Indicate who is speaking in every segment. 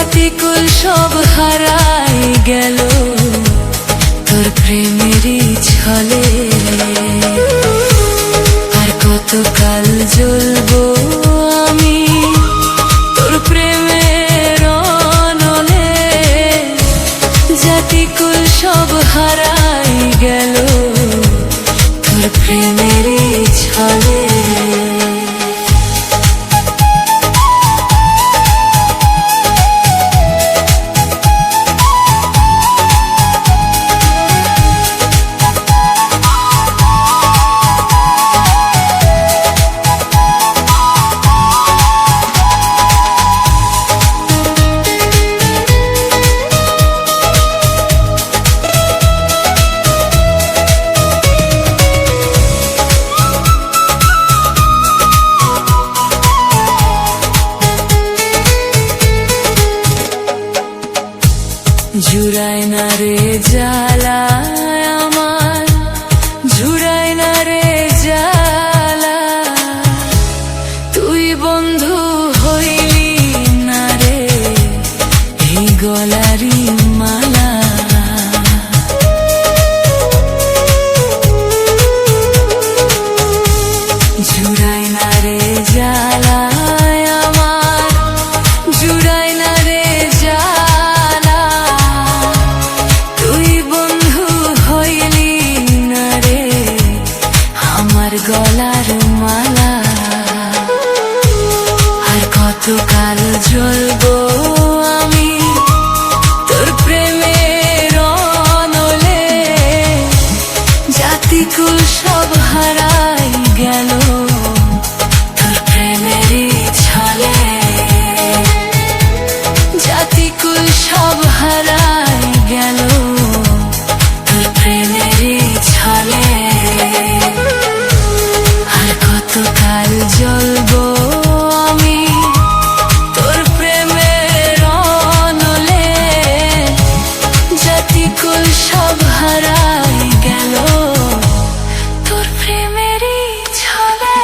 Speaker 1: জাতিকুল সব হারাই গেল তোর প্রেমেরই ছলে। আর কতকাল জ্বলবো আমি তোর প্রেমের অনলে। জাতিকুল সব হারাই গেল তোর প্রেমেরই ছলে। জুড়ায় না রে জ্বালা আমার, জুড়ায় না রে জ্বালা। তুই বন্ধু হইলি না রে এই গলারি মালা। জুড়ায় না রে জ্বালা আমার, জুড়ায় না রে জ্বালা। গলার মালা। আর কতকাল জ্বলবো আমি তোর প্রেমের অনলে। জাতিকুল সব হারাই গেল তোর প্রেমেরই ছলে। জাতিকুল সব হারাই গেল তোর প্রেমেরই ছলে। কতকাল জ্বলবো আমি তোর প্রেমের অনলে। জাতিকুল সব হারাই গেল তোর প্রেমেরই ছলে।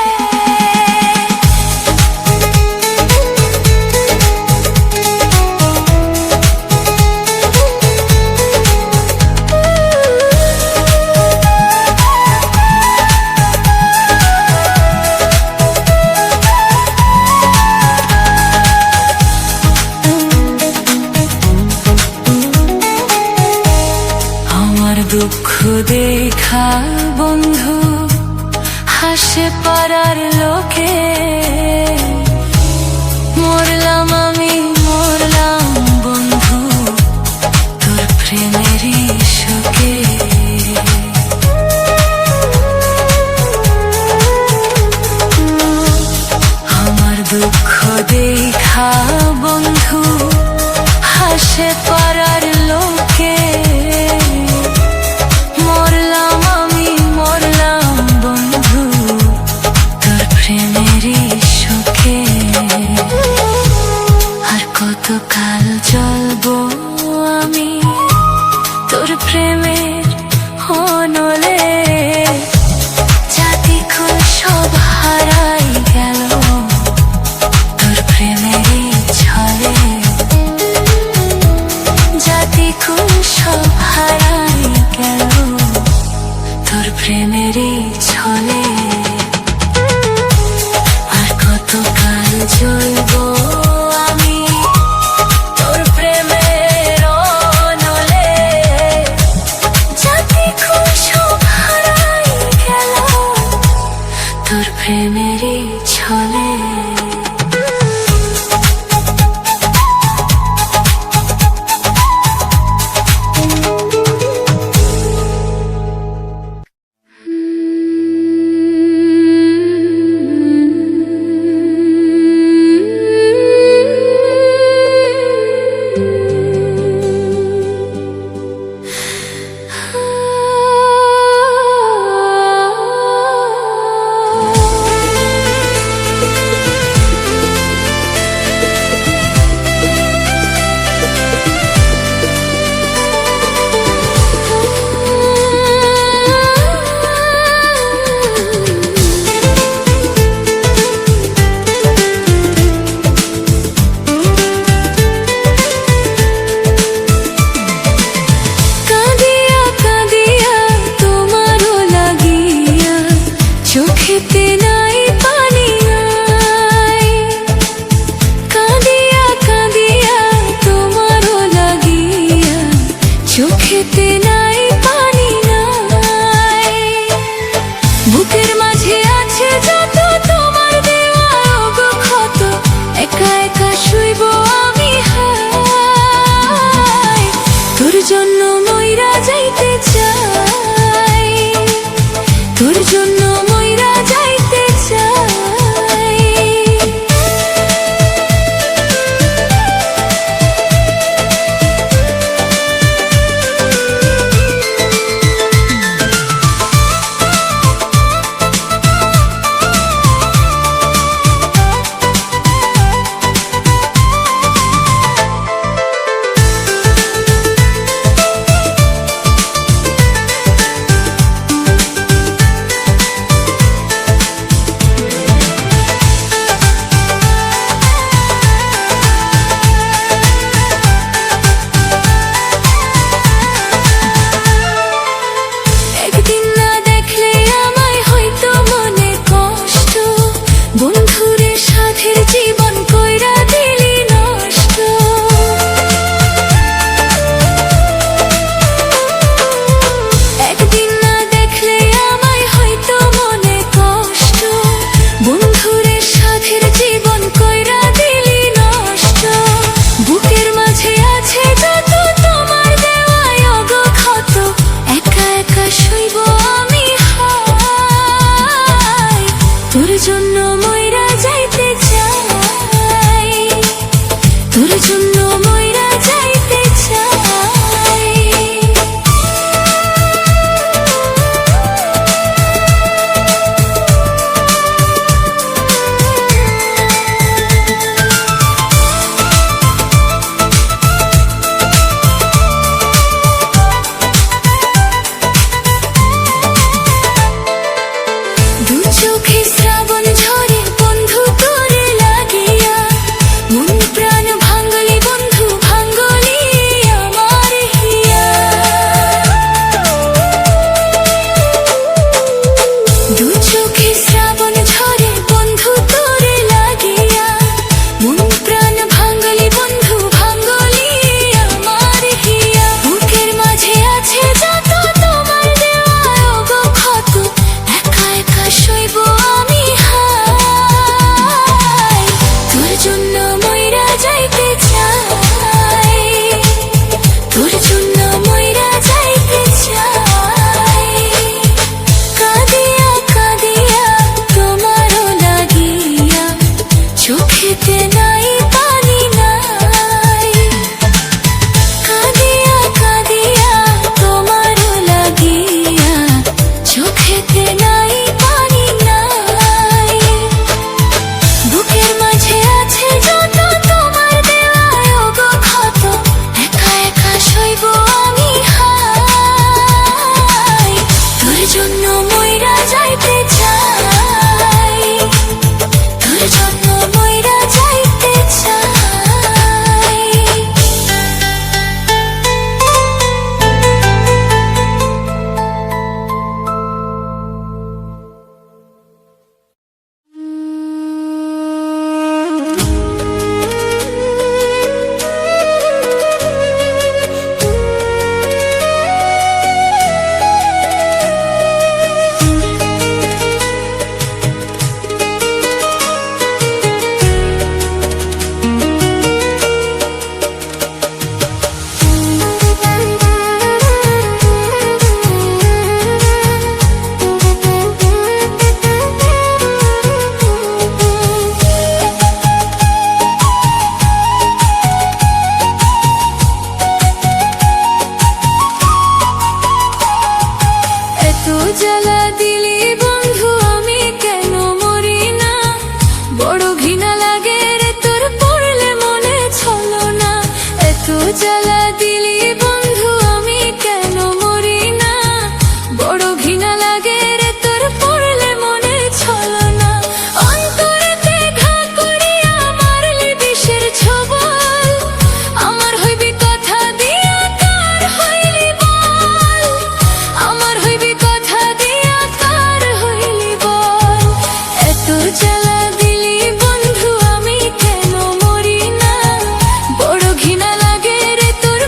Speaker 1: দুঃখ দেখা বন্ধু হাসে পাড়ার লোকে। মরলাম আমি মরলাম বন্ধু তোর প্রেমেরই শোকে। আমার দুঃখ দেখা বন্ধু হাসে পাড়ার লোকে। কতকাল জ্বলবো আমি তোর প্রেমের অনলে। জাতিকুল সব হারাই গেল তোর প্রেমেরই ছলে। জাতিকুল সব হারাই গেল তোর প্রেমেরই ছলে। আর কতকাল জ্বলবো আমি তোর প্রেমের অনলে। তোর জন্য মইরা যাইতে চাই। দু চোখে শ্রাবণ ঝরে বন্ধু তোরে লাগিয়া, মন প্রাণ ভাঙ্গলি বন্ধু ভাঙ্গলি আমার হিয়া। দু চোখে শ্রাবণ ঝরে বন্ধু তোরে লাগিয়া, মন প্রাণ ভাঙ্গলি বন্ধু ভাঙ্গলি আমার হিয়া। বুকের মাঝে আছে যত তোমার দেওয়া ওগো ক্ষত, একা একা সইব আমি হায়। তোর জন্য মইরা যাইতে চাই, তোর জন্য মইরা যাইতে চাই। কাঁদিয়া কাঁদিয়া তোমারও লাগিয়া, চোখেতে নাই পানি নাই। কাঁদিয়া কাঁদিয়া তোমারও লাগিয়া, চোখেতে নাই পানি নাই। বুকের মাঝে আছে যত তোমার দেওয়া ওগো ক্ষত, একা একা সইব আমি হায়। তোর জন্য মইরা যাইতে চাই, তোর জন্য মইরা যাইতে চাই। এত জ্বালা দিলি বন্ধু আমি কেন মরি না, বড় ঘৃণা লাগে রে তোর পড়লে মনে ছলো না। এত জ্বালা দিলি বন্ধু আমি কেন মরি না, বড় ঘৃণা লাগে রে তোর পড়লে মনে ছলো না। অন্তরেতে ঘা করিয়া মারলি বিষের ছোবল, আমার হইবি কথা দিয়া কার হইলি বল। আমার হইবি কথা দিয়া কার হইলি বল। এত জ্বালা দিলি বন্ধু আমি কেন মরি না, বড় ঘৃণা লাগে রে তোর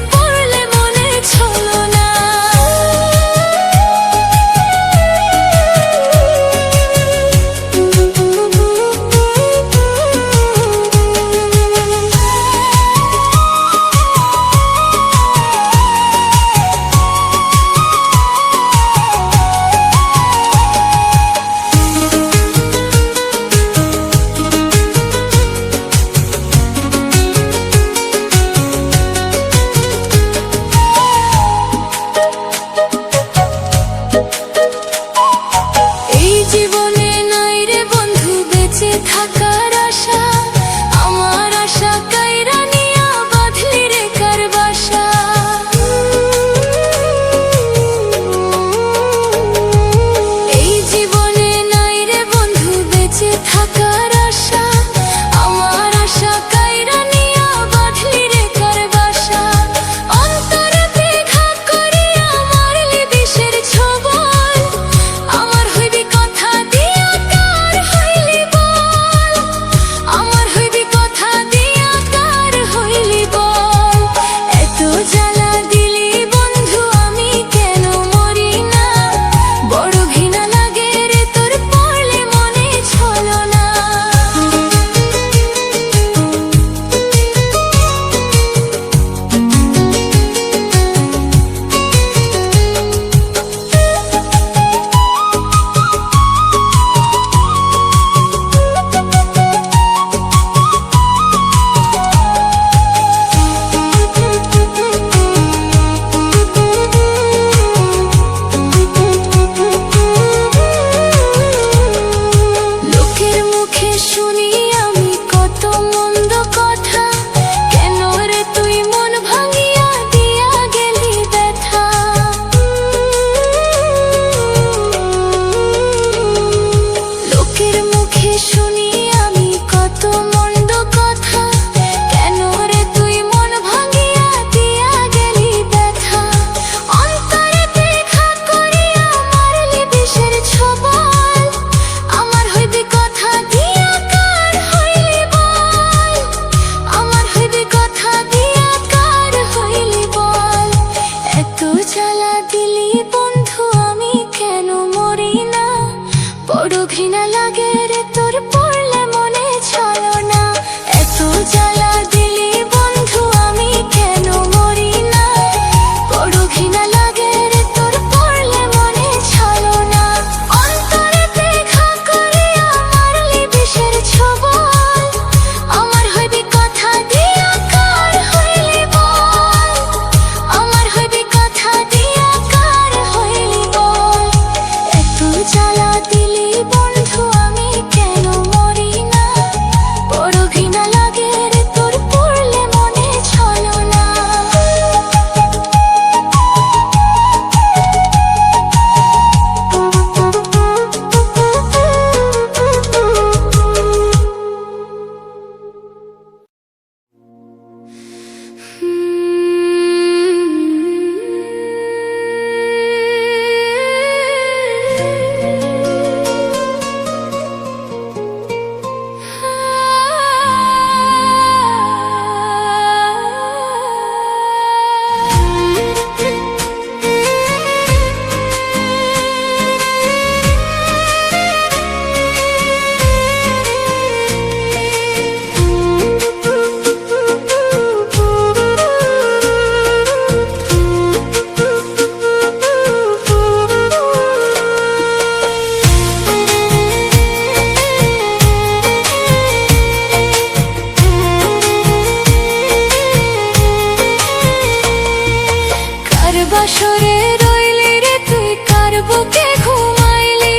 Speaker 1: বুকে ঘুমাইলি।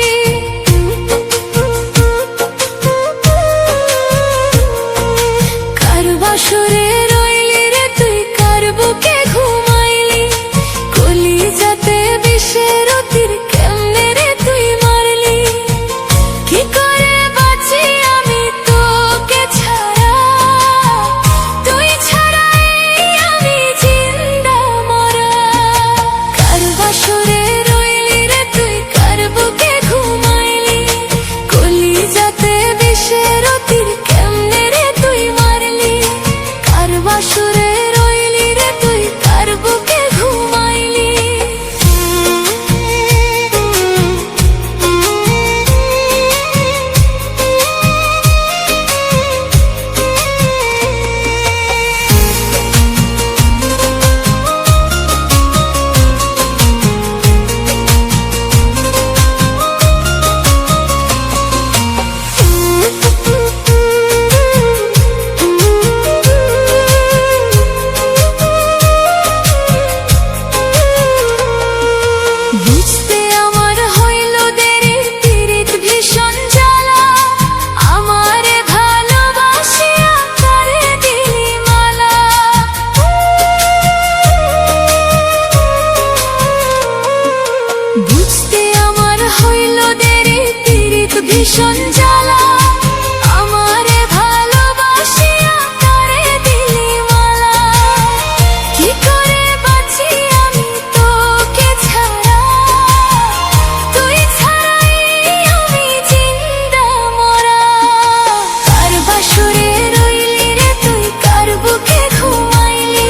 Speaker 1: কার বাসরে রইলি রে তুই, কার বুকে ঘুমাইলি। কলিজাতে বিষের তীর কেমনে রে তুই মারলি। কি করে বাঁচি আমি তোকে ছাড়া, তুই ছাড়াই আমি জিন্দা মরা। কার বাসরে রইলি রে তুই, কার বুকে ঘুমাইলি। কলিজাতে বিষের তীর কেমনে রে তুই মারলি। কার বাসরে রইলি রে তুই, কার বুকে ঘুমাইলি। বুঝতে আমার হইল দেরি, পীড়িত ভীষণ জ্বালা। আমারে ভালোবাসিয়া কারে দিলি মালা। বুঝতে আমার হইল দেরি, পীড়িত ভীষণ জ্বালা। আমারে ভালোবাসিয়া কারে দিলি মালা। কি করে বাঁচি আমি তোকে ছাড়া, তুই ছাড়াই আমি জিন্দা মরা। কার বাসরে রইলি রে তুই, কার বুকে ঘুমাইলি।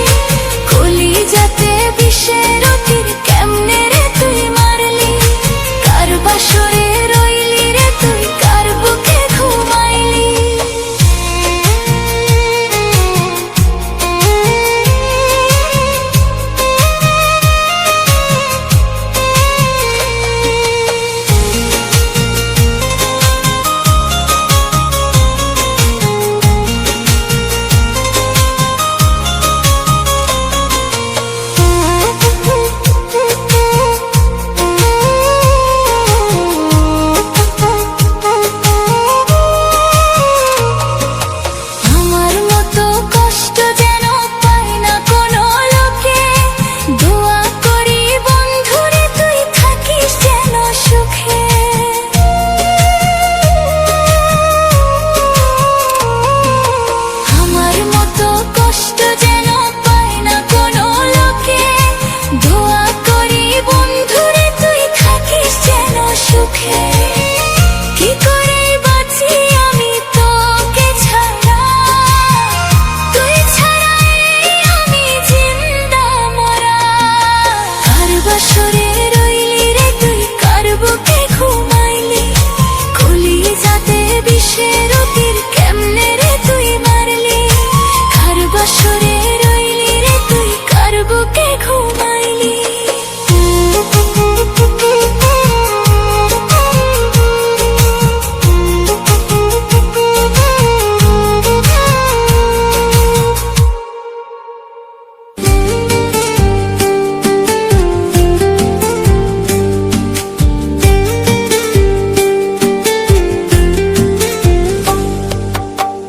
Speaker 1: কলিজাতে বিষের তীর কেমনে রে তুই মারলি। কার বাসরে রইলি রে তুই, কার বুকে ঘুমাইলি। আমার মতো কষ্ট যেন পায় না কোনো লোকে। দোয়া করি বন্ধুরে তুই থাকিস যেন সুখে। আমার মতো কষ্ট যেন পায় না কোনো লোকে। দোয়া করি বন্ধুরে তুই থাকিস যেন সুখে। কি করে বাঁচি আমি তোকে ছাড়া, তুই ছাড়াই আমি জিন্দা মরা। কার বাসরে রইলি রে তুই, কার বুকে ঘুমাইলি। কলিজাতে বিষের তীর কেমনে রে তুই মারলি। কার বাসরে রইলি রে তুই, কার বুকে ঘুমাইলি।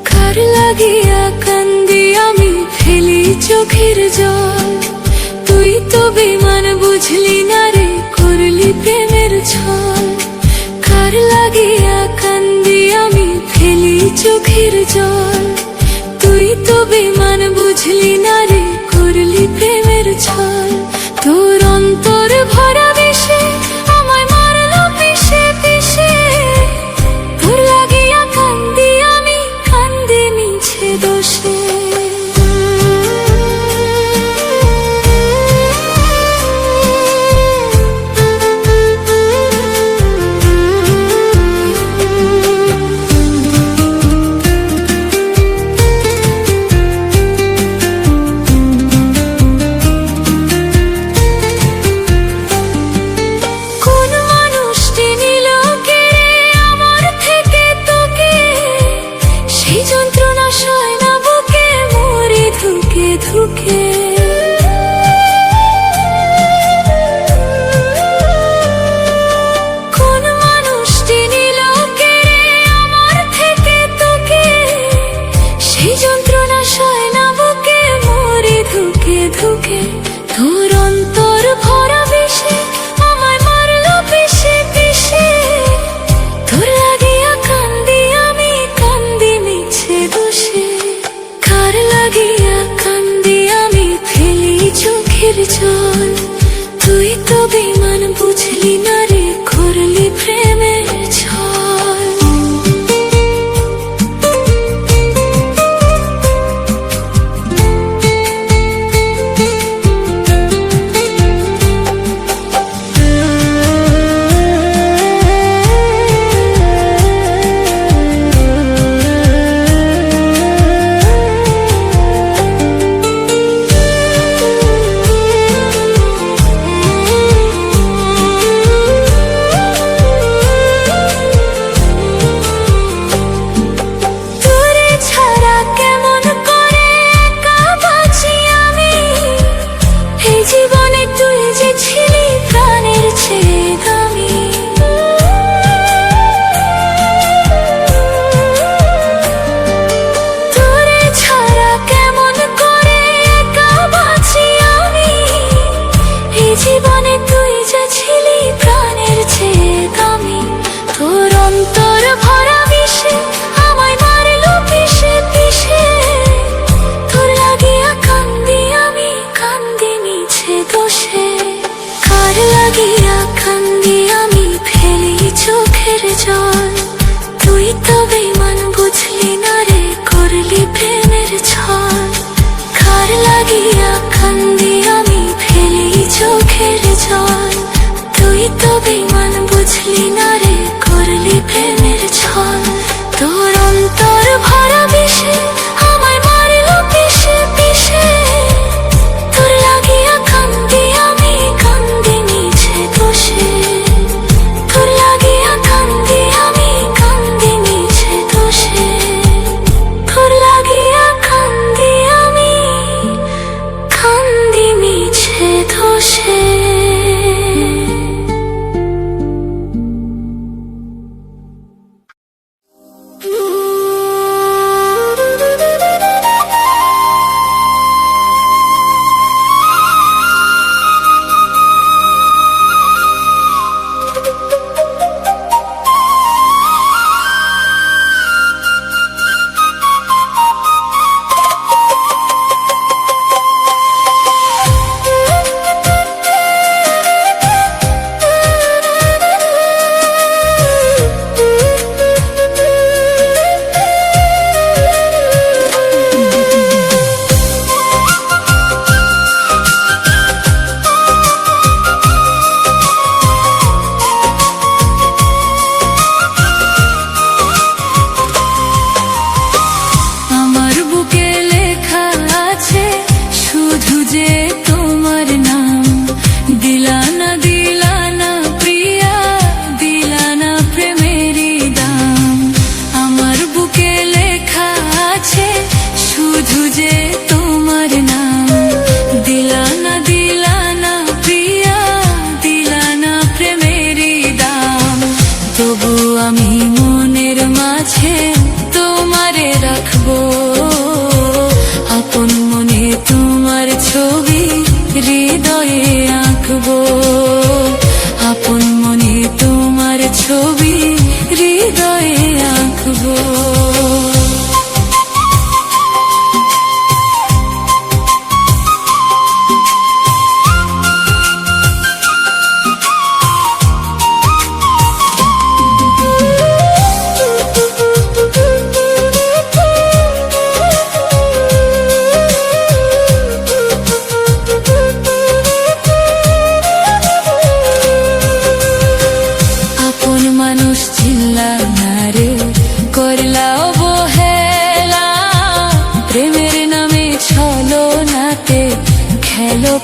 Speaker 1: কার লাগিয়া কান্দি আমি ফেলি চোখের জল। তুই তো বেমান বুঝলি না রে, করলি প্রেমের ছল। কার লাগিয়া কান্দি আমি ফেলি চোখের জল। তুই তো বেমান বুঝলি না রে, করলি প্রেমের ছল। তোর অন্তর ভরা বিষে আমায় মারলো পিষে পিষে। তোর লাগিয়া কান্দি আমি, কান্দি মিছে দোষে। ছল। কার লাগিয়া কান্দি আমি ফেলি চোখের জল। তুই তো বেঈমান বুঝলি না রে, করলি প্রেমের ছল। তোর অন্তর ভরা বিষে আমায় মারল পিষে পিষে। তোর লাগিয়া কান্দি আমি কান্দি নিছে দোষে। তোর লাগিয়া কান্দি আমি কান্দি নিছে দোষে। তোর লাগিয়া কান্দি আমি কান্দি মিছে দোষে।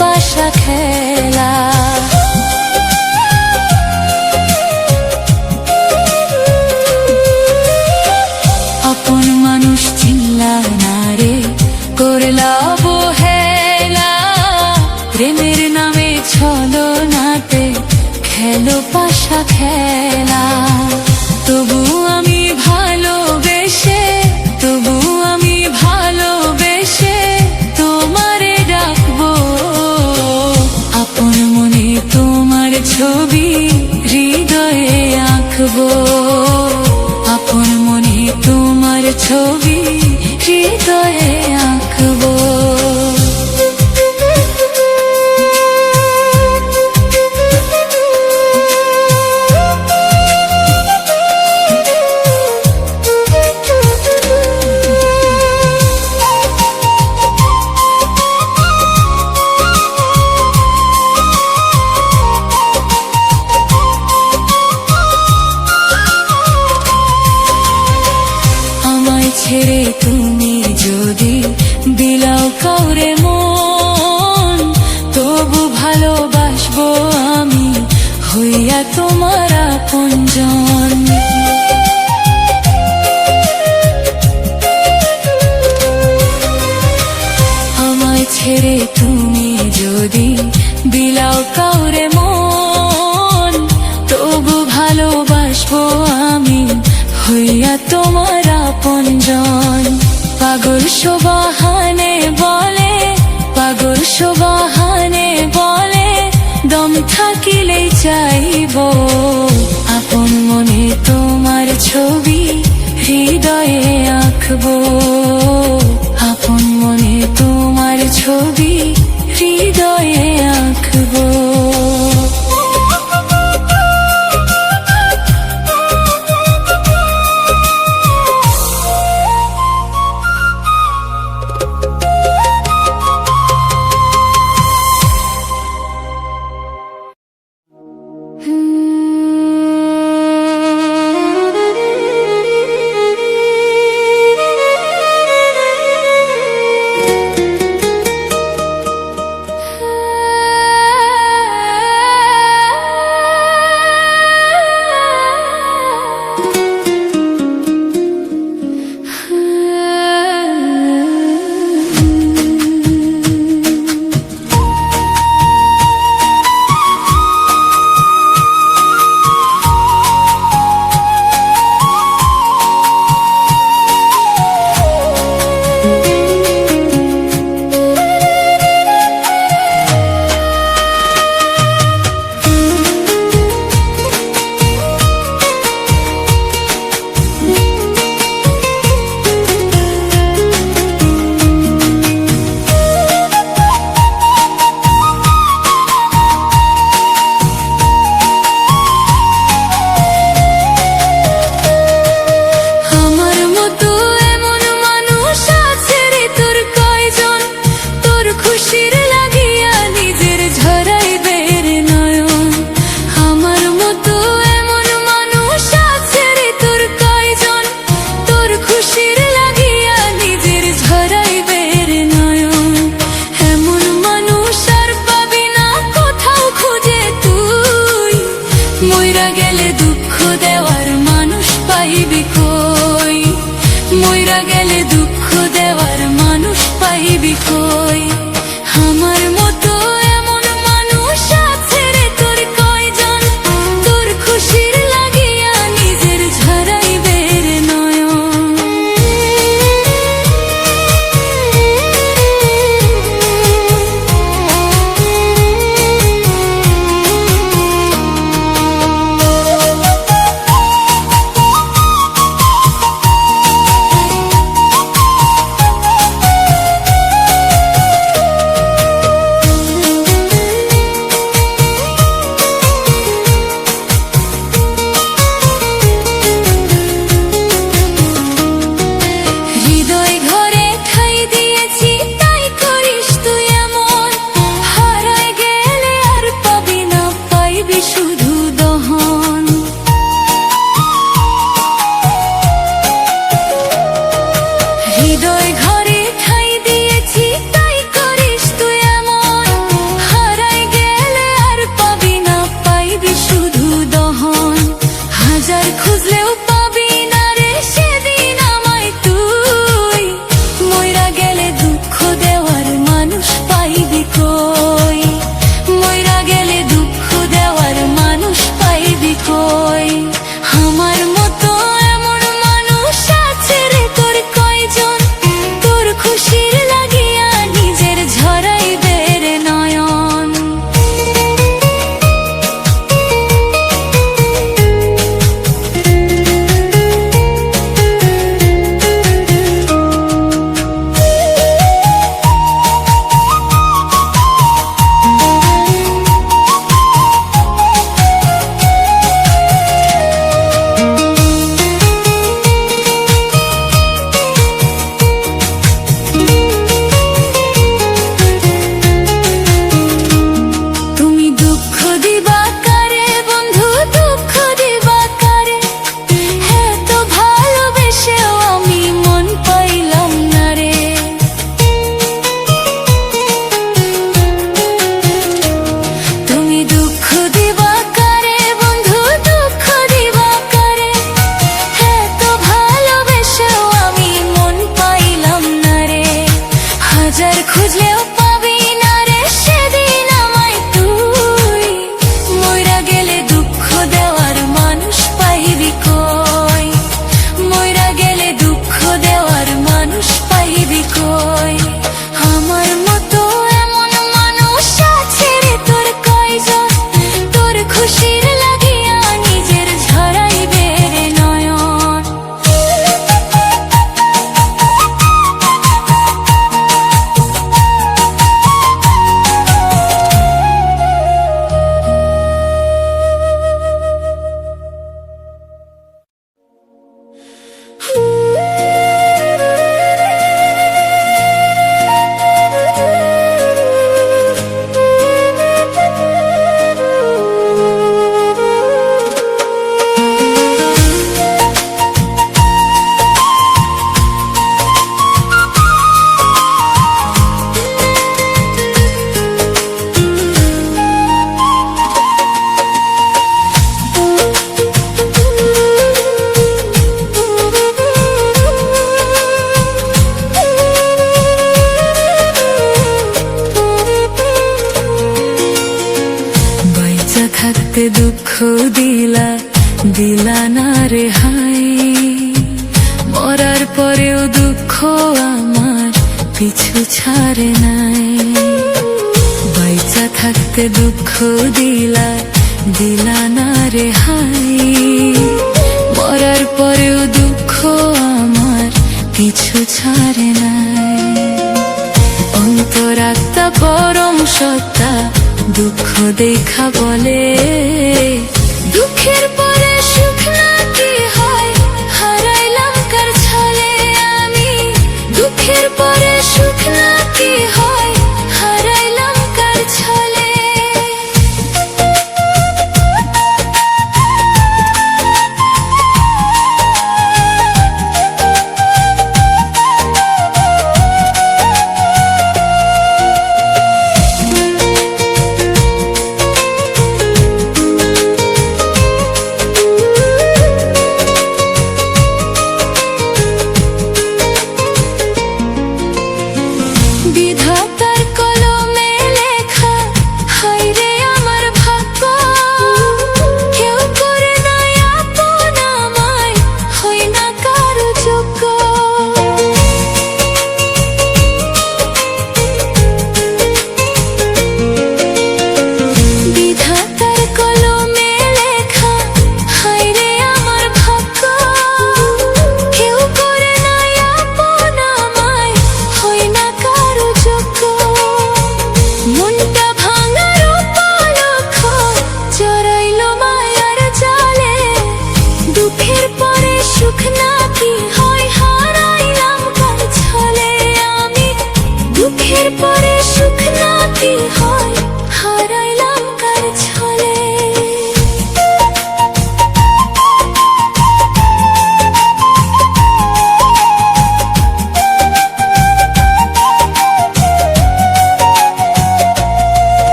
Speaker 1: পাশা খেলা আপন মানুষ চিনলা না রে, করলা অবহেলা। প্রেমের নামে ছলনাতে খেলো পাশা খেলা। তবু আমি ভালোবেসে, তবু আমি ভালোবেসে তোমারে ডাকবো। আপন মনে তোমার ছবি হৃদয়ে আঁকবো। আপন মনে তোমার ছবি হৃদয়ে আঁকবো। ছেড়ে তুমি যদি বিলাও কাউরে মন, তবু ভালোবাসবো আমি হইয়া তোমার আপনজন। আমায় ছেড়ে তুমি যদি বিলাও কাউরে মন, তবু ভালোবাসবো আমি হইয়া তোমার আপনজন। পাগল শোবাহানে বলে, পাগল শোবাহানে বলে, দম থাকিলেই চাইব আপন মনে তোমার ছবি হৃদয়ে আঁকবো। আপন মনে তোমার ছবি হৃদয়ে আঁকবো। পাইবি কই আমার মতো এমন মানুষ আছে রে তোর কয়জন তোর খুশির লাগিয়া নিজের ঝরাইবে রে নয়ন হৃদয় ঘরে ঠাই দিয়েছি তাই করিস তুই এমন হারায় গেলে আর পাবি না পাইবি শুধু দহন হৃদয় ঘরে ঠাই দিয়েছি তাই করিস তুই এমন হারায় গেলে আর পাবি না পাইবি শুধু দহন হাজার খুঁজলেও পাবি না রে সেদিন আমায় তুই মইরা গেলে দুঃখ দেওয়ার মানুষ পাইবি কই মইরা গেলে দুঃখ দেওয়ার মানুষ পাইবি কই আমার মতো এমন মানুষ আছে রে তোর কয়জন তোর খুশির লাগিয়া নিজের ঝরাইবে রে নয়ন তুমি দুঃখ দিবা কারে বন্ধু দুঃখ দিবা কারে হ্যাঁ তো ভালোবেসেও আমি মন পাইলাম না রে তুমি দুঃখ দিবা কারে বন্ধু দুঃখ দিবা কারে হ্যাঁ তো ভালোবেসেও আমি মন পাইলাম না রে হাজার খুঁজলেও পাবি না রে সেদিন আমায় তুই মইরা গেলে দুঃখ দেওয়ার মানুষ পাইবি কই মইরা গেলে দুঃখ দেওয়ার মানুষ পাইবি কই আমার মতো এমন মানুষ আছে রে তোর কয়জন তোর খুশির লাগিয়া নিজের ঝরাইবে রে নয়ন বাইচা থাকতে দুঃখ দিলা দিলা না রে হাই মরার পরেও দুঃখ আমার পিছু ছাড়ে নাই বাইচা থাকতে দুঃখ দিলা দিলা না রে হাই মরার পরেও দুঃখ আমার পিছু ছাড়ে নাই অন্তরাত্মা পরম সত্তা দুঃখ দেখা বলে দুঃখের পরে সুখ নাকি হয় হারাইলাম কার ছলে আমি দুঃখের পরে সুখ নাকি হয় হারাইলাম কার ছলে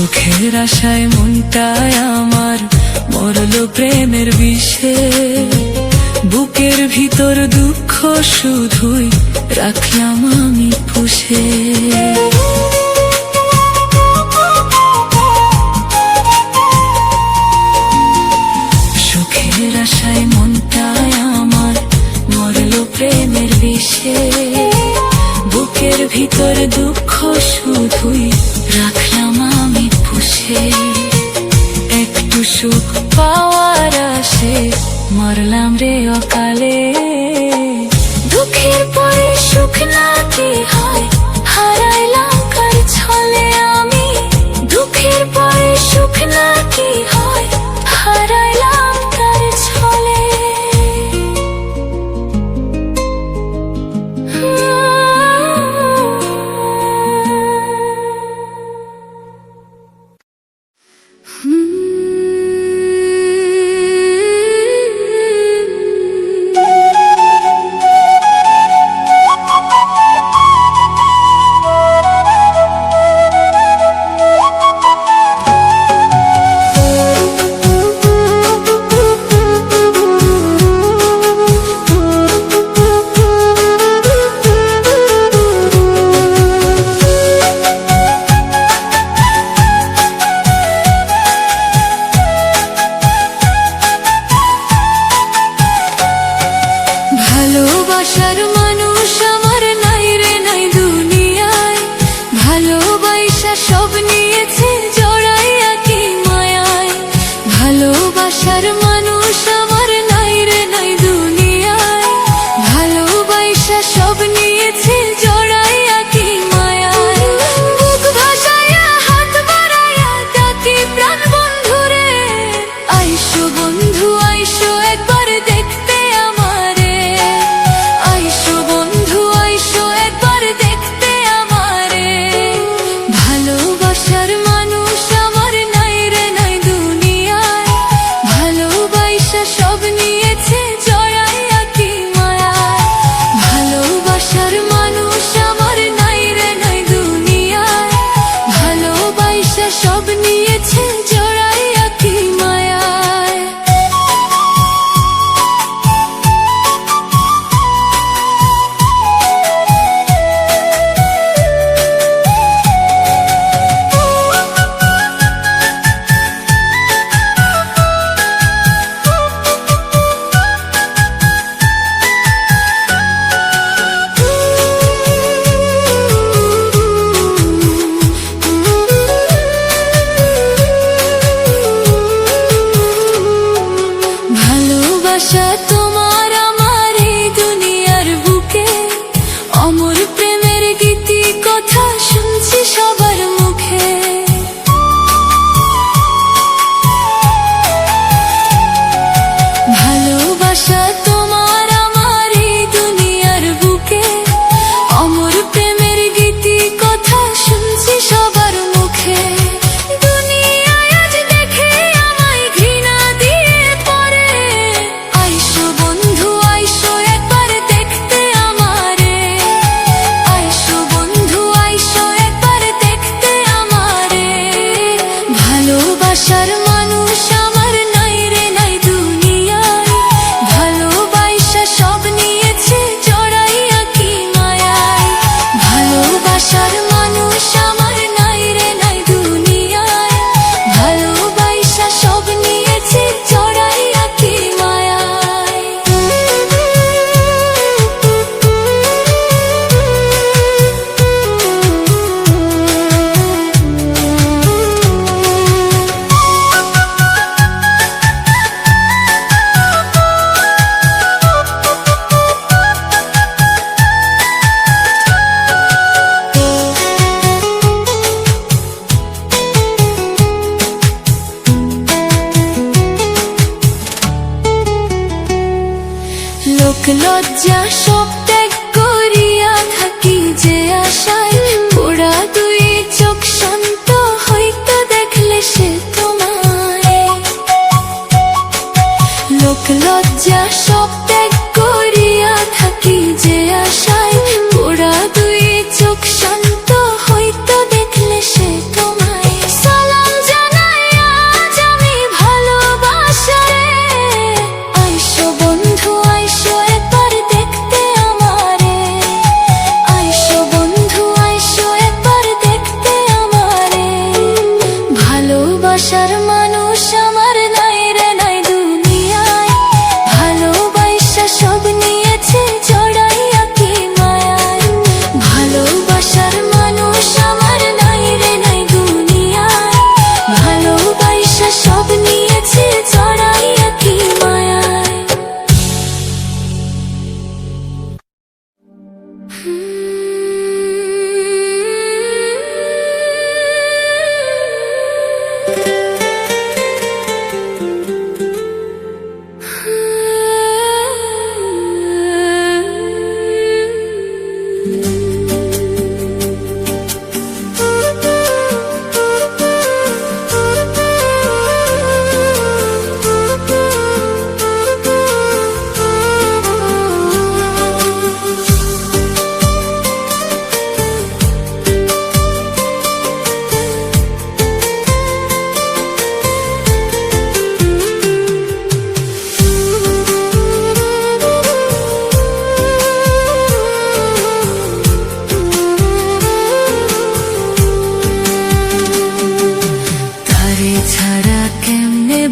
Speaker 1: সুখের আশায় মনটায় আমার মরলো প্রেমের বিষে, বুকের ভিতর দুঃখ শুধুই রাখলাম আমি পুষে। সুখের আশায় মনটায় আমার মরলো প্রেমের বিষে, বুকের ভিতর দুঃখ শুধুই রাখলাম আমি পুষে। একটু সুখ পাওয়ার আশে মরলাম রে অকালে, দুঃখের পরে সুখ নাকি হয় হারাইলাম কার ছলে আমি, দুঃখের পরে সুখ নাকি হয় হারাইলাম কার ছলে। ভালোবাসার মানুষ আমার নাই রে নাই দুনিয়ায়, ভালোবাসা সব নিয়েছে জড়াইয়া কি মায়ায়। ভালোবাসার মানুষ আমার নাই রে নাই দুনিয়ায়, ভালোবাসা সব নিয়েছে জড়াইয়া কি মায়ায়। বুক ভাসাইয়া হাত বাড়াইয়া ডাকি প্রাণ বন্ধুরে, আইসো বন্ধু আইসো একবার দেখতে আমারে, আইসো বন্ধু আইসো একবার দেখতে আমারে। ভালোবাসার মানুষ আমার নাই রে নাই দুনিয়ায়, ভালোবাসা সব নিয়েছে জড়াইয়া কি মায়ায়। ভালোবাসার মানুষ আমার নাই রে নাই দুনিয়ায়, ভালোবাসা সব নিয়েছে জড়াইয়া কি মায়ায়। ভালোবাসা তোমার আমার এই দুনিয়ার বুকে, অমর প্রেমের গীতি কথা শুনছি সবার মুখে। ভালোবাসা তোমার আমার এই দুনিয়ার বুকে, অমর প্রেমের গীতি কথা শুনছি সবার মুখে। দুনিয়ায় আজ দেখে আমায় ঘৃণা দিয়ে পড়ে, আইসো বন্ধু আইসো একবার দেখতে আমারে, আইসো বন্ধু আইসো একবার দেখতে আমারে। ভালোবাসার মানুষ আমার নাই রে নাই দুনিয়ায়, ভালোবাসা সব নিয়েছে জড়াইয়া কি মায়ায়। ভালোবাসার মানুষ আমার নাই রে নাই দুনিয়ায়, ভালোবাসা সব নিয়েছে জড়াইয়া কি মায়ায়। লোক লজ্জা সব ত্যাগ করিয়া থাকি যে আশায়, পোড়া দুই চোখ শান্ত হইতো দেখলে সে তোমায়। লোক লজ্জা সব ত্যাগ করিয়া থাকি যে আশায়, পোড়া দুই চোখ শান্ত হইতো দেখলে সে তোমায়। সালাম ভালোবাসার মানুষ আমার নাই রে নাই দুনিয়ায়, ভালোবাসা সব নিয়েছে জড়াইয়া কি মায়ায়। ভালোবাসার মানুষ আমার নাই রে নাই দুনিয়ায়, ভালোবাসা সব নিয়েছে জড়াইয়া কি মায়ায়।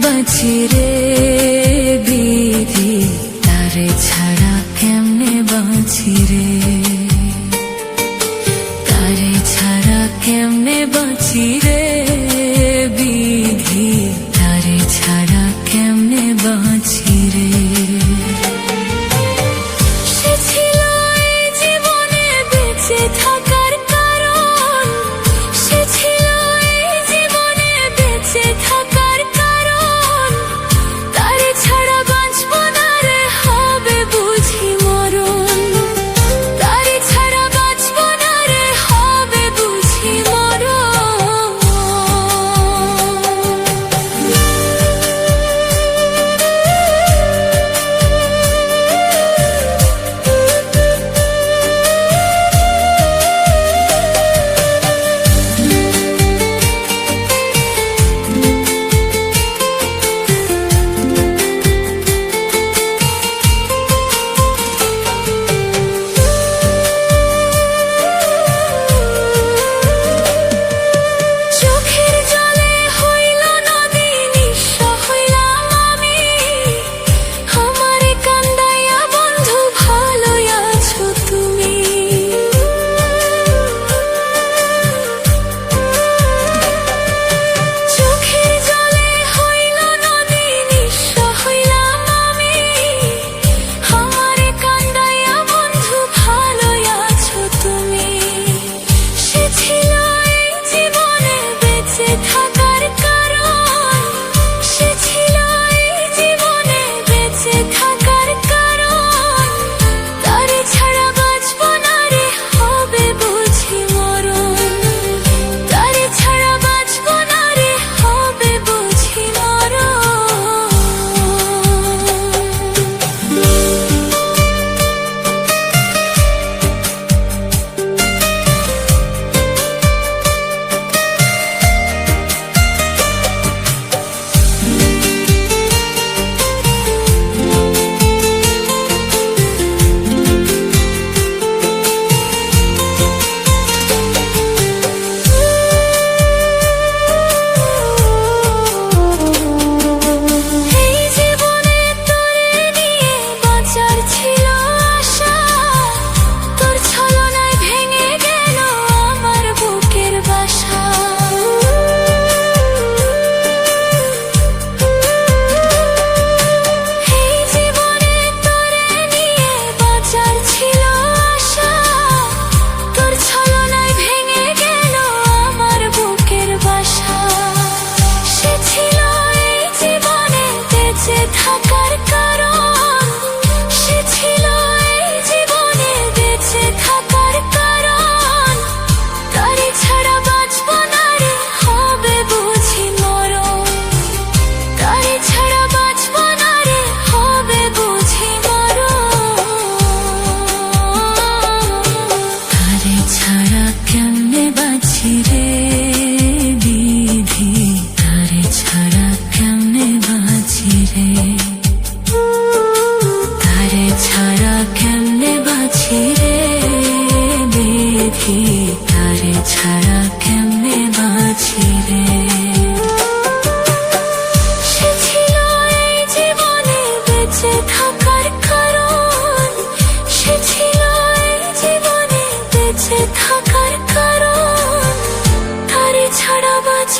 Speaker 1: বাঁচি রে বিধি, তারে ছাড়া কেমনে বাঁচি রে, তারে ছাড়া কেমনে বাঁচি রে বিধি, তারে ছাড়া কেমনে বাঁচি রে। সে ছিল এই জীবনে বেঁচে থাকার কারণ, সে ছিল এই জীবনে বেঁচে থাকার কারণ, তারে ছাড়া বাঁচব না রে হবে বুঝি মরণ, তারে ছাড়া বাঁচব না রে হবে বুঝি মরণ।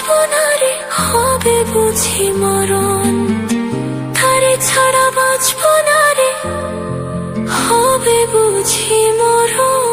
Speaker 1: না রে, হবে বুঝি মরণ, তারে ছাড়া বাঁচবো না রে, হবে বুঝি মরণ।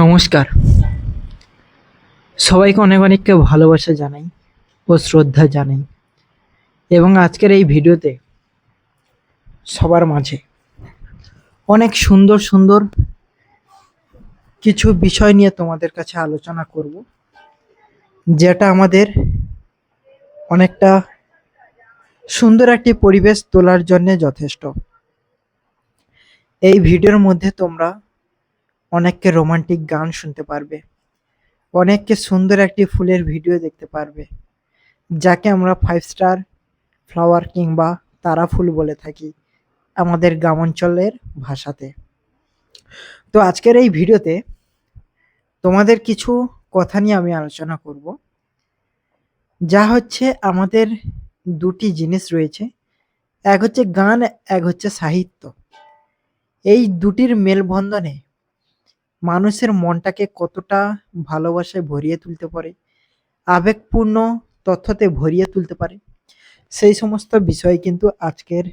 Speaker 2: নমস্কার, সবাইকে অনেক অনেক ভালোবাসা জানাই ও শ্রদ্ধা জানাই। এবং আজকের এই ভিডিওতে সবার মাঝে অনেক সুন্দর সুন্দর কিছু বিষয় নিয়ে তোমাদের কাছে আলোচনা করব, যেটা আমাদের অনেকটা সুন্দর একটি পরিবেশ তোলার জন্য যথেষ্ট। এই ভিডিওর মধ্যে তোমরা অনেককে রোমান্টিক গান শুনতে পারবে, অনেককে সুন্দর একটি ফুলের ভিডিও দেখতে পারবে, যাকে আমরা 5 স্টার ফ্লাওয়ার কিংবা তারা ফুল বলে থাকি আমাদের গ্রামাঞ্চলের ভাষাতে। তো আজকের এই ভিডিওতে তোমাদের কিছু কথা নিয়ে আমি আলোচনা করব, যা হচ্ছে আমাদের দুটি জিনিস রয়েছে, এক হচ্ছে গান, এক হচ্ছে সাহিত্য। এই দুটির মেলবন্ধনে মানুষের মনটাকে কতটা ভালোবাসায় ভরিয়ে তুলতে পারে, আবেগপূর্ণ তথ্যতে ভরিয়ে তুলতে পারে, সেই সমস্ত বিষয় কিন্তু আজকের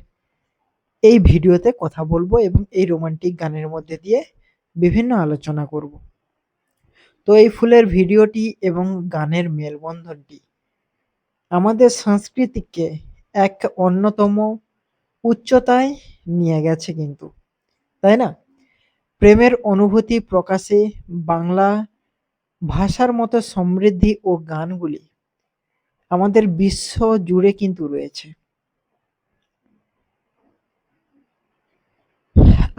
Speaker 2: এই ভিডিওতে কথা বলবো এবং এই রোমান্টিক গানের মধ্যে দিয়ে বিভিন্ন আলোচনা করব। তো এই ফুলের ভিডিওটি এবং গানের মেলবন্ধনটি আমাদের সংস্কৃতিকে এক অন্যতম উচ্চতায় নিয়ে গেছে কিন্তু, তাই না? প্রেমের অনুভূতি প্রকাশে বাংলা ভাষার মতো সমৃদ্ধি ও গানগুলি আমাদের বিশ্ব জুড়ে কিন্তু রয়েছে।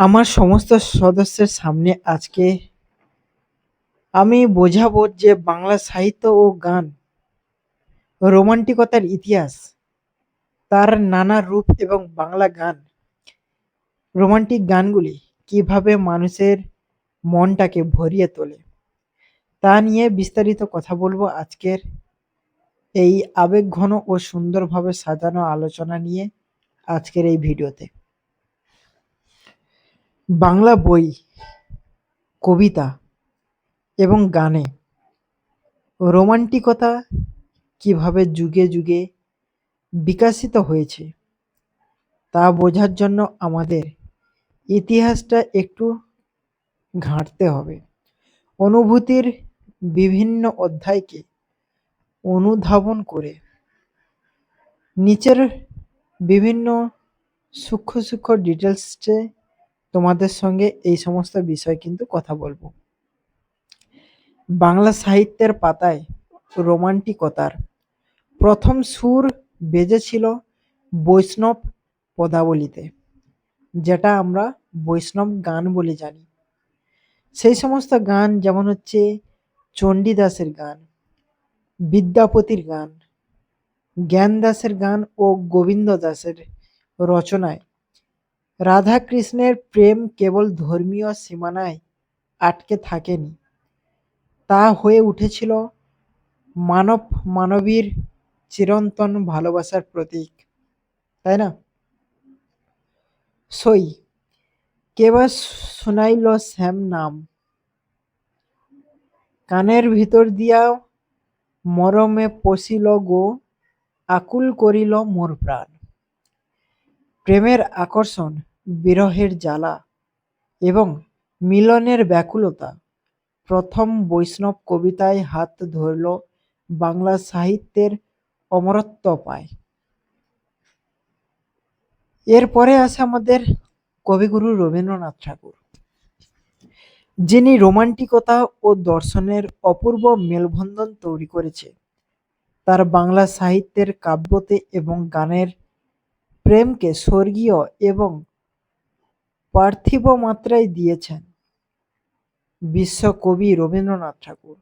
Speaker 2: আমার সমস্ত সদস্যের সামনে আজকে আমি বোঝাবো যে বাংলা সাহিত্য ও গান, রোমান্টিকতার ইতিহাস, তার নানা রূপ এবং বাংলা গান, রোমান্টিক গানগুলি কিভাবে মানুষের মনটাকে ভরিয়ে তোলে, তা নিয়ে বিস্তারিত কথা বলবো আজকের এই আবেগঘন ও সুন্দরভাবে সাজানো আলোচনা নিয়ে আজকের এই ভিডিওতে। বাংলা বই, কবিতা এবং গানে রোমান্টিকতা কিভাবে যুগে যুগে বিকশিত হয়েছে তা বোঝার জন্য আমাদের ইতিহাসটা একটু ঘাঁটতে হবে। অনুভূতির বিভিন্ন অধ্যায়কে অনুধাবন করে নিচের বিভিন্ন সূক্ষ্ম সূক্ষ্ম ডিটেলসে তোমাদের সঙ্গে এই সমস্ত বিষয় কিন্তু কথা বলবো। বাংলা সাহিত্যের পাতায় রোমান্টিকতার প্রথম সুর বেজেছিল বৈষ্ণব পদাবলিতে, যেটা আমরা বৈষ্ণব গান বলে জানি। সেই সমস্ত গান যেমন হচ্ছে চণ্ডীদাসের গান, বিদ্যাপতির গান, জ্ঞান দাসের গান ও গোবিন্দ দাসের রচনায় রাধাকৃষ্ণের প্রেম কেবল ধর্মীয় সীমানায় আটকে থাকেনি, তা হয়ে উঠেছিল মানব মানবীর চিরন্তন ভালোবাসার প্রতীক, তাই না? সই কেবা শুনাইল শ্যাম নাম, কানের ভিতর দিয়া মরমে পশিল গো, আকুল করিল মোর প্রাণ। প্রেমের আকর্ষণ, বিরহের জ্বালা এবং মিলনের ব্যাকুলতা প্রথম বৈষ্ণব কবিতায় হাত ধরল বাংলা সাহিত্যের অমরত্ব পায়। এরপরে আসে আমাদের কবিগুরু রবীন্দ্রনাথ ঠাকুর, যিনি রোমান্টিকতা ও দর্শনের অপূর্ব মেলবন্ধন তৈরি করেছে তার বাংলা সাহিত্যের কাব্যতে এবং গানের প্রেমকে স্বর্গীয় এবং পার্থিব মাত্রায় দিয়েছেন বিশ্বকবি রবীন্দ্রনাথ ঠাকুর।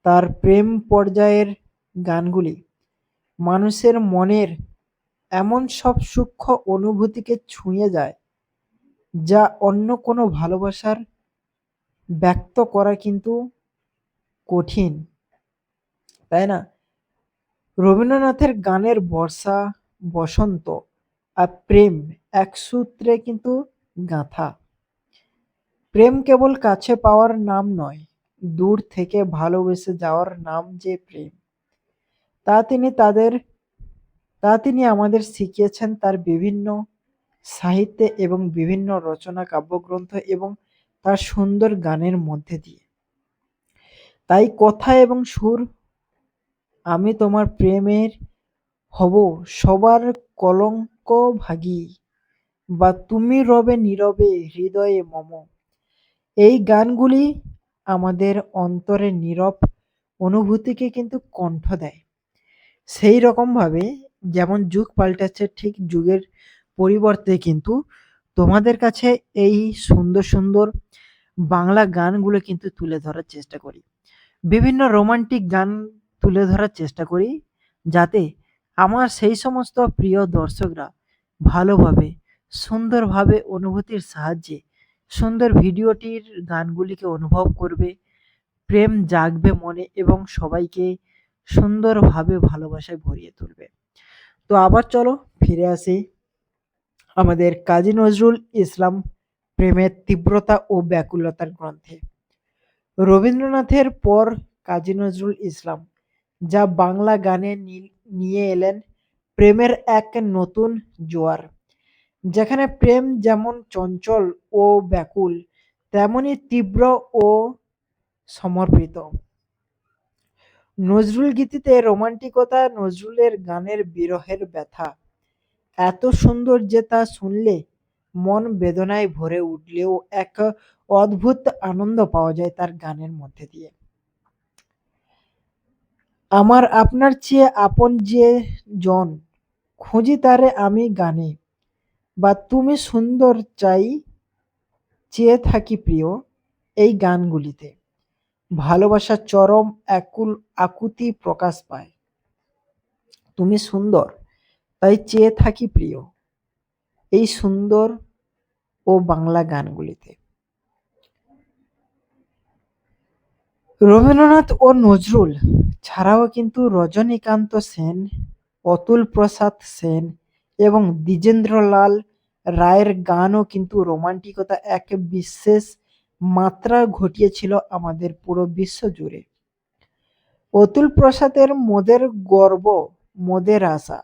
Speaker 2: তার প্রেম পর্যায়ের গানগুলি মানুষের মনের এমন সব সূক্ষ্ম অনুভূতিকে ছুঁয়ে যায়, যা অন্য কোনো ভালোবাসার ব্যক্ত করা কিন্তু কঠিন, তাই না? রবীন্দ্রনাথের গানের বর্ষা, বসন্ত আর প্রেম এক সূত্রে কিন্তু গাঁথা। প্রেম কেবল কাছে পাওয়ার নাম নয়, দূর থেকে ভালোবেসে যাওয়ার নাম যে প্রেম, তা তিনি তাদের তা তিনি আমাদের শিখিয়েছেন তার বিভিন্ন সাহিত্যে এবং বিভিন্ন রচনা, কাব্যগ্রন্থ এবং তার সুন্দর গানের মধ্যে দিয়ে। তাই কথা এবং সুর, আমি তোমার প্রেমের হব সবার কলঙ্ক ভাগী, বা তুমি রবে নীরবে হৃদয়ে মম, এই গানগুলি আমাদের অন্তরের নীরব অনুভূতিকে কিন্তু কণ্ঠ দেয়। সেই রকমভাবে যেমন যুগ পাল্টাচ্ছে, ঠিক যুগের পরিবর্তে কিন্তু তোমাদের কাছে এই সুন্দর সুন্দর বাংলা গানগুলো কিন্তু তুলে ধরার চেষ্টা করি। বিভিন্ন রোমান্টিক গান তুলে ধরার চেষ্টা করি, যাতে আমার সেই সমস্ত প্রিয় দর্শকরা ভালোভাবে, সুন্দরভাবে অনুভূতির সাহায্যে সুন্দর ভিডিওটির গানগুলিকে অনুভব করবে, প্রেম জাগবে মনে এবং সবাইকে সুন্দরভাবে ভালোবাসায় ভরিয়ে তুলবে। তো আবার চলো ফিরে আসি আমাদের কাজী নজরুল ইসলাম প্রেমের তীব্রতা ও ব্যাকুলতার গ্রন্থে। রবীন্দ্রনাথের পর কাজী নজরুল ইসলাম যা বাংলা গানে নিয়ে এলেন প্রেমের এক নতুন জোয়ার, যেখানে প্রেম যেমন চঞ্চল ও ব্যাকুল, তেমনি তীব্র ও সমর্পিত। নজরুল গীতিতে রোমান্টিকতা, নজরুলের গানের বিরহের ব্যথা এত সুন্দর যে তা শুনলে মন বেদনায় ভরে উঠলেও এক অদ্ভুত আনন্দ পাওয়া যায় তার গানের মধ্যে দিয়ে। আমার আপনার চেয়ে আপন যে জন, খুঁজি তারে আমি গানে, বা তুমি সুন্দর চাই চেয়ে থাকি প্রিয়, এই গানগুলিতে ভালোবাসার চরম আকুতি প্রকাশ পায়। তুমি সুন্দর তাই চেয়ে থাকি প্রিয়, এই সুন্দর ও বাংলা গানগুলিতে। রবীন্দ্রনাথ ও নজরুল ছাড়াও কিন্তু রজনীকান্ত সেন, অতুল প্রসাদ সেন এবং দ্বিজেন্দ্রলাল রায়ের গানও কিন্তু রোমান্টিকতা এক বিশেষ মাত্রা ঘটিয়েছিল আমাদের পুরো বিশ্ব জুড়ে। অতুল প্রসাদের মোদের গর্ব মোদের আশা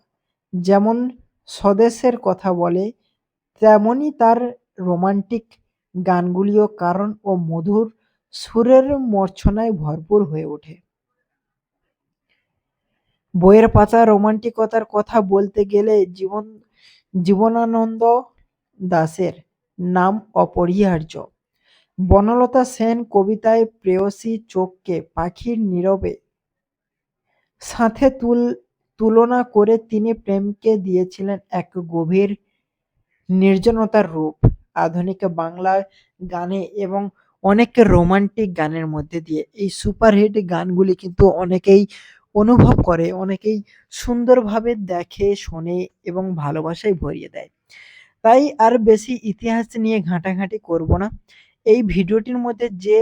Speaker 2: যেমন স্বদেশের কথা বলে, তেমনি তার রোমান্টিক গানগুলিও কারণ ও মধুর সুরের মূর্ছনায় ভরপুর হয়ে ওঠে। বইয়ের পাতা রোমান্টিকতার কথা বলতে গেলে জীবনানন্দ দাশের নাম অপরিহার্য। বনলতা সেন কবিতায় প্রেয়সী চোখকে পাখির নীরবে সাথে তুলনা করে তিনি প্রেমকে দিয়েছিলেন এক গভীর নির্জনতার রূপ। আধুনিক বাংলা গানে এবং অনেক রোমান্টিক গানের মধ্যে দিয়ে এই সুপারহিট গানগুলি কিন্তু অনেকেই অনুভব করে, অনেকেই সুন্দরভাবে দেখে, শোনে এবং ভালোবাসায় ভরিয়ে দেয়। তাই আর বেশি ইতিহাস নিয়ে ঘাঁটাঘাঁটি করব না। এই ভিডিওটির মধ্যে যে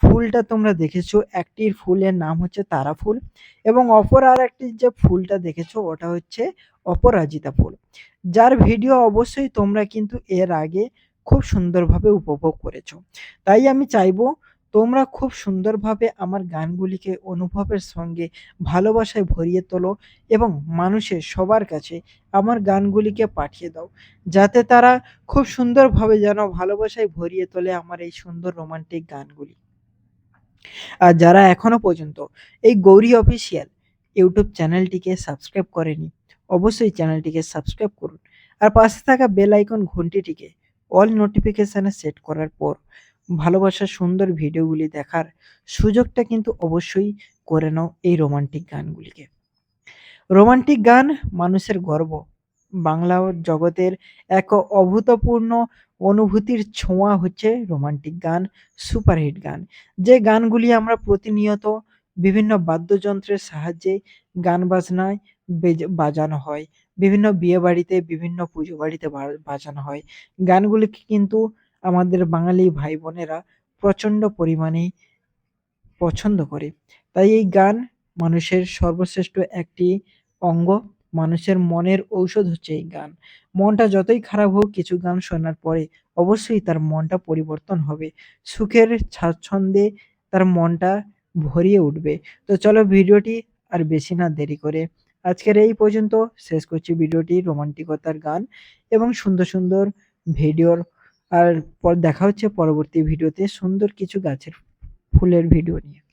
Speaker 2: ফুলটা তোমরা দেখেছো, একটির ফুলের নাম হচ্ছে তারা ফুল এবং অপর আর একটি যে ফুলটা দেখেছো ওটা হচ্ছে অপরাজিতা ফুল, যার ভিডিও অবশ্যই তোমরা কিন্তু এর আগে খুব সুন্দরভাবে উপভোগ করেছো। তাই আমি চাইবো তোমরা খুব সুন্দরভাবে আমার গানগুলিকে অনুভবের সঙ্গে ভালোবাসায় ভরিয়ে তোলো এবং মানুষের সবার কাছে আমার গানগুলিকে পাঠিয়ে দাও, যাতে তারা খুব সুন্দরভাবে যেন ভালোবাসায় ভরিয়ে তোলে আমার এই সুন্দর রোমান্টিক গানগুলি। আর যারা এখনো পর্যন্ত এই গৌরী অফিসিয়াল ইউটিউব চ্যানেলটিকে সাবস্ক্রাইব করেনি, অবশ্যই চ্যানেলটিকে সাবস্ক্রাইব করুন আর পাশে থাকা বেল আইকন ঘন্টিটিকে অল নোটিফিকেশানে সেট করার পর ভালোবাসার সুন্দর ভিডিওগুলি দেখার সুযোগটা কিন্তু অবশ্যই করে নাও এই রোমান্টিক গানগুলিকে। রোমান্টিক গান মানুষের গর্ব, বাংলা জগতের এক অভূতপূর্ণ অনুভূতির ছোঁয়া হচ্ছে রোমান্টিক গান, সুপারহিট গান, যে গানগুলি আমরা প্রতিনিয়ত বিভিন্ন বাদ্যযন্ত্রের সাহায্যে গান বাজনায় বাজানো হয়। বিভিন্ন বিয়ে বাড়িতে, বিভিন্ন পুজো বাড়িতে বাজানো হয়। গানগুলিকে কিন্তু আমাদের বাঙালি ভাই বোনেরা প্রচণ্ড পরিমাণে পছন্দ করে। তাই এই গান মানুষের সর্বশ্রেষ্ঠ একটি অঙ্গ। মানুষের মনের ঔষধ হচ্ছে এই গান। মনটা যতই খারাপ হোক, কিছু গান শোনার পরে অবশ্যই তার মনটা পরিবর্তন হবে। সুখের স্বাচ্ছন্দ্যে তার মনটা ভরিয়ে উঠবে। তো চলো ভিডিওটি আর বেশি না দেরি করে আজকের এই পর্যন্ত শেষ করছি ভিডিওটি। রোমান্টিকতার গান এবং সুন্দর, সুন্দর ভিডিওর আর দেখা হচ্ছে পরবর্তী ভিডিওতে সুন্দর কিছু গাছের ফুলের ভিডিও নিয়ে।